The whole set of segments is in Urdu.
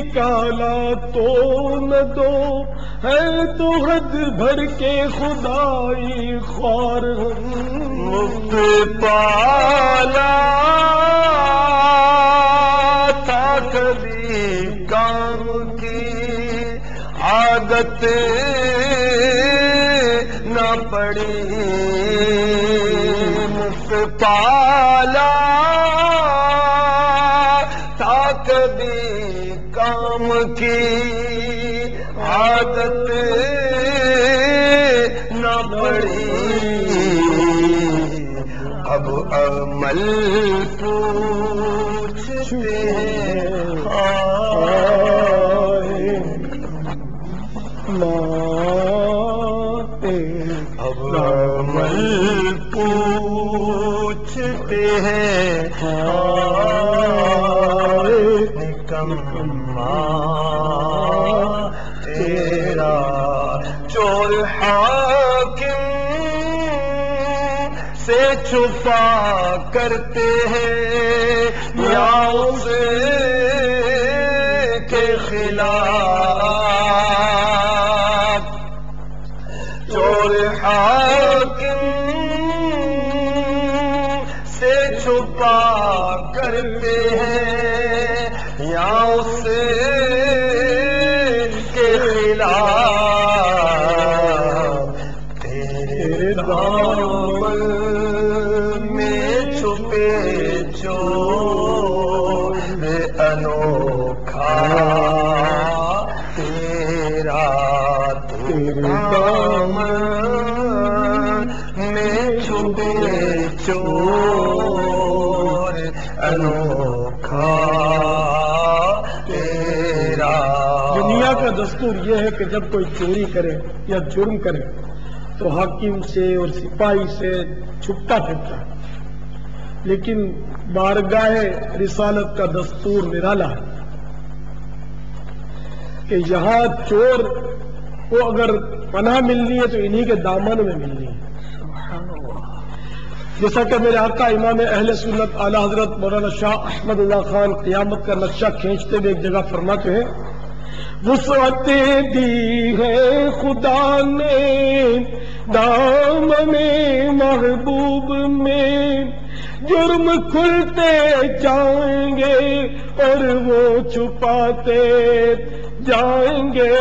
نکالا تو نہ دو، ہے تو حد بھر کے خدائی خوار مفت پالا تھا کبھی کام کی عادت نہ پڑی، مفت پالا تھا کبھی کام کی عادت نہ پڑی، اب عمل پوچھتے اب عمل پوچھتے ہیں نکما تیرا چور حاکم سے چھپا کرتے ہیں یا اس کے خلاف، چور حاکم سے چھپا کرتے ہیں یا اس کے خلاف، تیرے دامن میں چھپے چور انوکھا تیرا، دامن میں چھپے چور انوکھا تیرا۔ دنیا کا دستور یہ ہے کہ جب کوئی چوری کرے یا جرم کرے تو حاکم سے اور سپاہی سے چھپتا پھرتا ہے، لیکن بارگاہ رسالت کا دستور نرالا ہے کہ یہاں چور کو اگر پناہ ملنی ہے تو انہی کے دامن میں ملنی ہے۔ جیسا کہ میرے آقا امام اہل سنت اعلی حضرت مولانا شاہ احمد اللہ خان قیامت کا نقشہ کھینچتے ہوئے ایک جگہ فرماتے ہیں، وسعت دی ہے خدا نے دامن محبوب میں، جرم کھلتے جائیں گے اور وہ چھپاتے جائیں گے،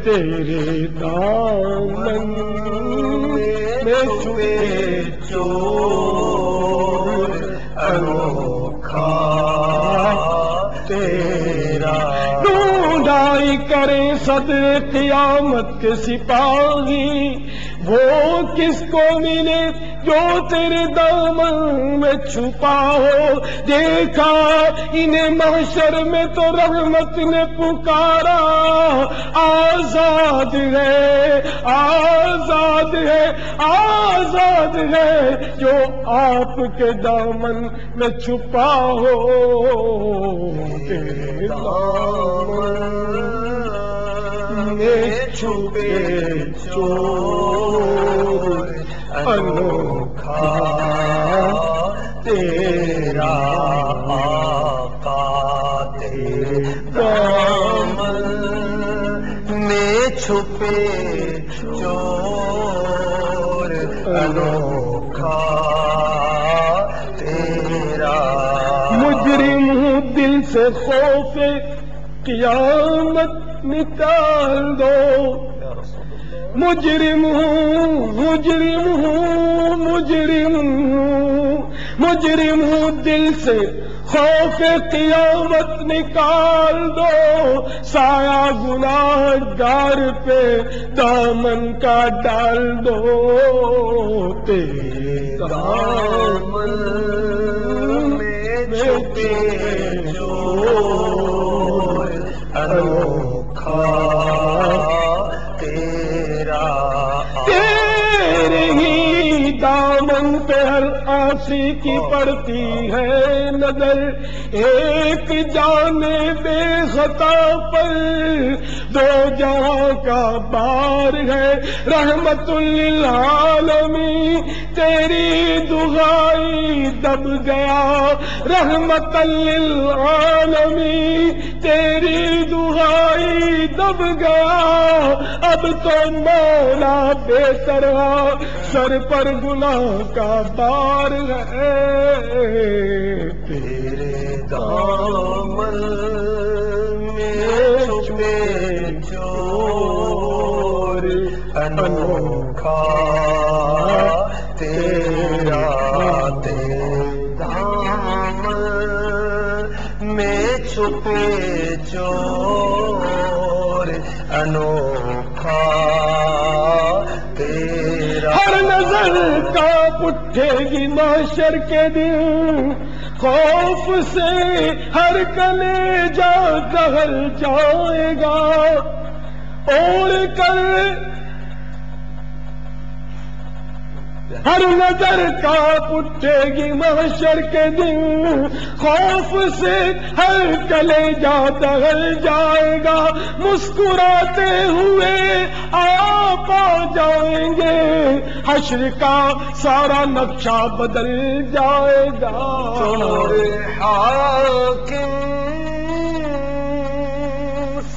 تیرے دامن میں چھپے چور انوکھا تیرا، ڈھونڈائی کریں صدر قیامت کے سپاہی، وہ کس کو ملے جو تیرے دامن میں چھپا ہو، دیکھا انہیں محشر میں تو رحمت نے پکارا، آزاد ہے آزاد ہے آزاد ہے جو آپ کے دامن میں چھپا ہو، تیرے دامن میں چھپے چور انوکھا تیرا آقا، تیرے دامن میں چھپے چور انوکھا تیرا، مجرم ہوں دل سے خوف قیامت نکال دو، مجرم ہوں مجرم ہوں مجرم ہوں مجرم ہوں دل سے خوف قیامت نکال دو، سایہ گناہ گار پہ دامن کا ڈال دو، تیرے دامن میں چھپے چور انوکھا تیرا، تیرے ہی دامن پہ ہر عاصی کی پڑتی ہے نظر، ایک جانے بے خطا پر دو جہاں کا بار ہے، رحمت للعالمین تیری دعائی دب گیا، رحمت للعالمین تیری دعائی دب گیا، اب تو مولا بے طرح سر پر گناہ کا بار ہے، تیرے دامن میں چھپے چور انوکھا تیرا، تیرے دامن میں چھپے چور انوکھا تیرا، ہر نظر کانپ اٹھے گی محشر کے دن، خوف سے ہر کلیجہ دہل جائے گا، اوڑھ کر ہر نظر کانپ اٹھے گی محشر کے دن، خوف سے ہر کلیجہ دہل جائے گا، مسکراتے ہوئے آپ آ جائیں گے، حشر کا سارا نقشہ بدل جائے گا، چور حاکم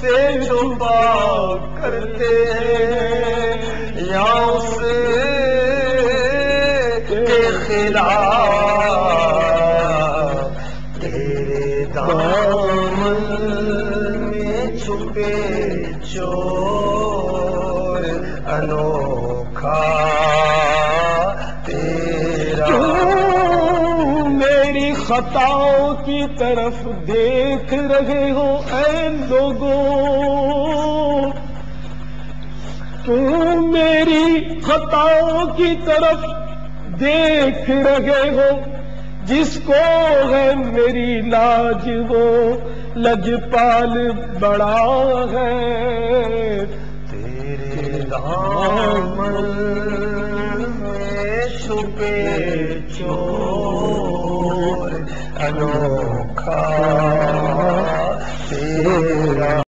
سے چھپا کرتے ہیں یا اس کے خلاف، تیرے دامن میں چھپے چور انوکھا تیرا، میری خطاؤں کی طرف دیکھ رہے ہو اے لوگوں، تم میری خطاؤں کی طرف دیکھ رہے ہو، جس کو ہے میری لاج وہ لجپال بڑا ہے، تیرے دامن میں چھپے چور انوکھا تیرا۔